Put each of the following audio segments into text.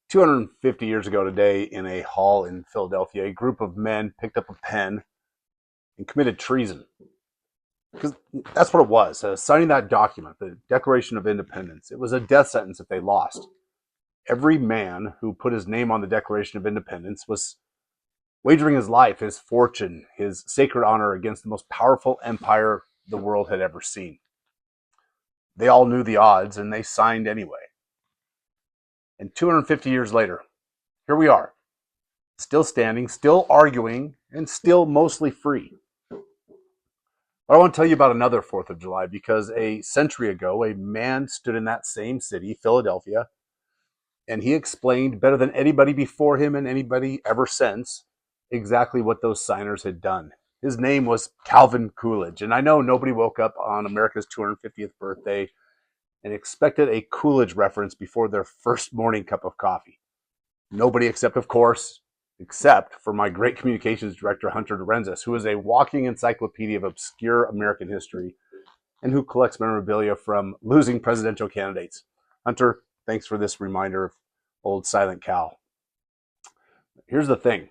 250 years ago today, in a hall in Philadelphia, a group of men picked up a pen and committed treason. Because that's what it was. Signing that document, the Declaration of Independence, it was a death sentence if they lost. Every man who put his name on the Declaration of Independence was wagering his life, his fortune, his sacred honor against the most powerful empire the world had ever seen. They all knew the odds and they signed anyway. And 250 years later, here we are, still standing, still arguing, and still mostly free. But I want to tell you about another 4th of July, because a century ago, a man stood in that same city, Philadelphia, and he explained better than anybody before him and anybody ever since exactly what those signers had done. His name was Calvin Coolidge, and I know nobody woke up on America's 250th birthday and expected a Coolidge reference before their first morning cup of coffee. Nobody except for my great communications director, Hunter Dorenzis, who is a walking encyclopedia of obscure American history and who collects memorabilia from losing presidential candidates. Hunter, thanks for this reminder of old Silent Cal. Here's the thing.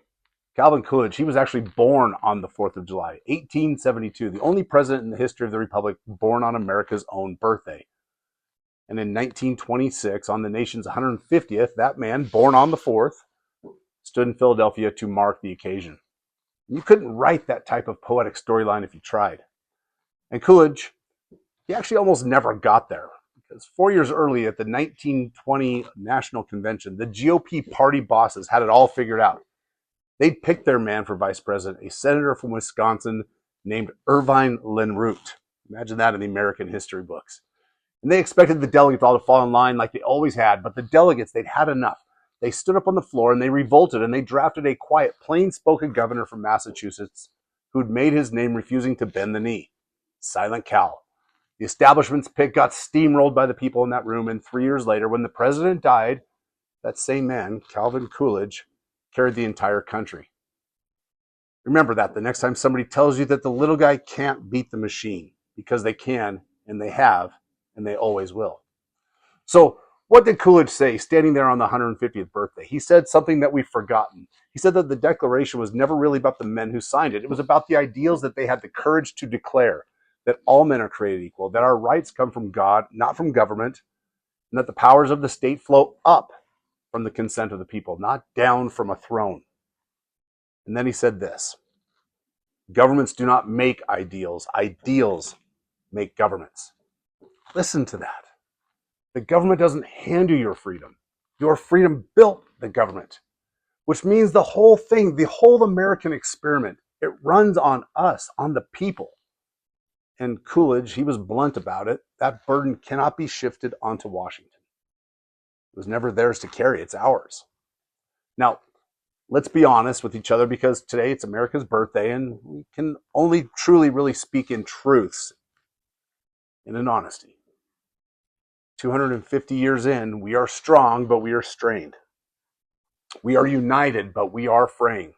Calvin Coolidge, he was actually born on the 4th of July, 1872, the only president in the history of the Republic born on America's own birthday. And in 1926, on the nation's 150th, that man, born on the 4th, stood in Philadelphia to mark the occasion. You couldn't write that type of poetic storyline if you tried. And Coolidge, he actually almost never got there, because 4 years early at the 1920 National Convention, the GOP party bosses had it all figured out. They'd picked their man for vice president, a senator from Wisconsin named Irvine Lenroot. Imagine that in the American history books. And they expected the delegates all to fall in line like they always had, but the delegates, they'd had enough. They stood up on the floor and they revolted, and they drafted a quiet, plain-spoken governor from Massachusetts who'd made his name refusing to bend the knee. Silent Cal. The establishment's pick got steamrolled by the people in that room, and 3 years later, when the president died, that same man, Calvin Coolidge, carried the entire country. Remember that the next time somebody tells you that the little guy can't beat the machine, because they can, and they have, and they always will. So, what did Coolidge say standing there on the 150th birthday? He said something that we've forgotten. He said that the Declaration was never really about the men who signed it. It was about the ideals that they had the courage to declare, that all men are created equal, that our rights come from God, not from government, and that the powers of the state flow up from the consent of the people, not down from a throne. And then he said this: governments do not make ideals. Ideals make governments. Listen to that. The government doesn't hand you your freedom. Your freedom built the government, which means the whole thing, the whole American experiment, it runs on us, on the people. And Coolidge, he was blunt about it. That burden cannot be shifted onto Washington. It was never theirs to carry, it's ours. Now, let's be honest with each other, because today it's America's birthday and we can only truly really speak in truths and in honesty. 250 years in, we are strong, but we are strained. We are united, but we are fraying.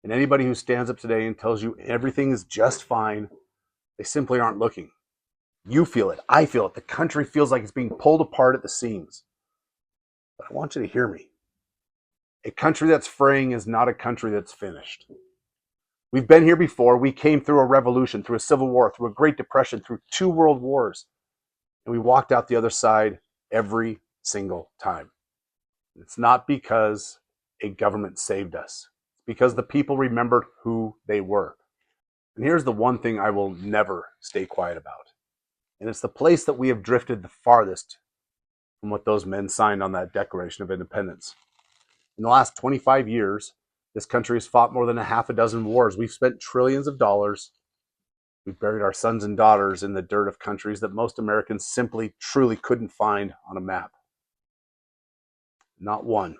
And anybody who stands up today and tells you everything is just fine, they simply aren't looking. You feel it. I feel it. The country feels like it's being pulled apart at the seams. But I want you to hear me. A country that's fraying is not a country that's finished. We've been here before. We came through a revolution, through a civil war, through a Great Depression, through 2 world wars. And we walked out the other side every single time. It's not because a government saved us. It's because the people remembered who they were. And here's the one thing I will never stay quiet about. And it's the place that we have drifted the farthest from what those men signed on that Declaration of Independence. In the last 25 years, this country has fought more than a half a dozen wars. We've spent trillions of dollars. We've buried our sons and daughters in the dirt of countries that most Americans simply, truly couldn't find on a map. Not one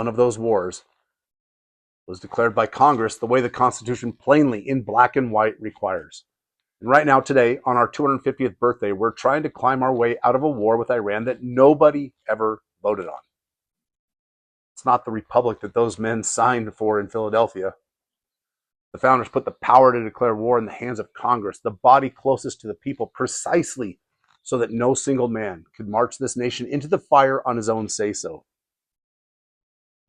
of those wars was declared by Congress the way the Constitution plainly, in black and white, requires. And right now, today, on our 250th birthday, we're trying to climb our way out of a war with Iran that nobody ever voted on. It's not the republic that those men signed for in Philadelphia. The founders put the power to declare war in the hands of Congress, the body closest to the people, precisely so that no single man could march this nation into the fire on his own say-so.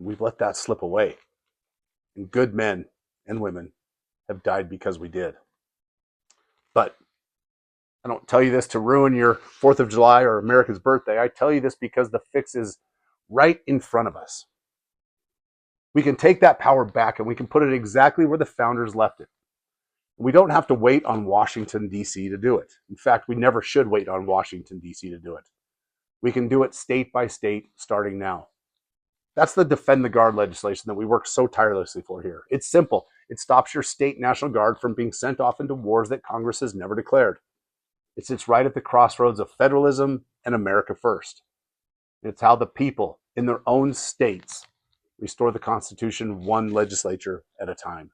We've let that slip away. And good men and women have died because we did. But I don't tell you this to ruin your 4th of July or America's birthday. I tell you this because the fix is right in front of us. We can take that power back and we can put it exactly where the founders left it. We don't have to wait on Washington, D.C. to do it. In fact, we never should wait on Washington, D.C. to do it. We can do it state by state starting now. That's the Defend the Guard legislation that we work so tirelessly for here. It's simple. It stops your state National Guard from being sent off into wars that Congress has never declared. It sits right at the crossroads of federalism and America first. It's how the people in their own states restore the Constitution one legislature at a time.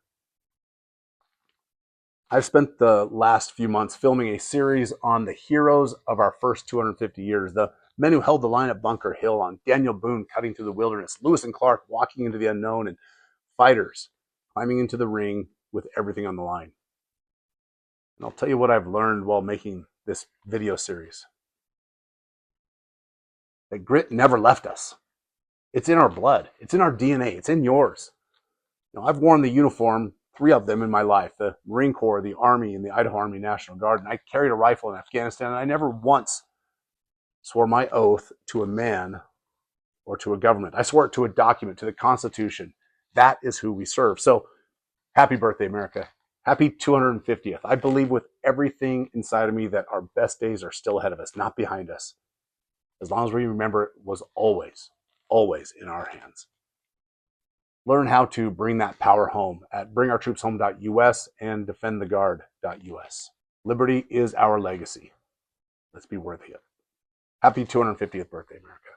I've spent the last few months filming a series on the heroes of our first 250 years, the men who held the line at Bunker Hill, on Daniel Boone cutting through the wilderness, Lewis and Clark walking into the unknown, and fighters climbing into the ring with everything on the line. And I'll tell you what I've learned while making this video series. That grit never left us. It's in our blood. It's in our DNA. It's in yours. I've worn the uniform, 3 of them in my life, the Marine Corps, the Army, and the Idaho Army National Guard. And I carried a rifle in Afghanistan, and I never once swore my oath to a man or to a government. I swore it to a document, to the Constitution. That is who we serve. So happy birthday, America. Happy 250th. I believe with everything inside of me that our best days are still ahead of us, not behind us. As long as we remember it was always, always in our hands. Learn how to bring that power home at bringourtroopshome.us and defendtheguard.us. Liberty is our legacy. Let's be worthy of it. Happy 250th birthday, America.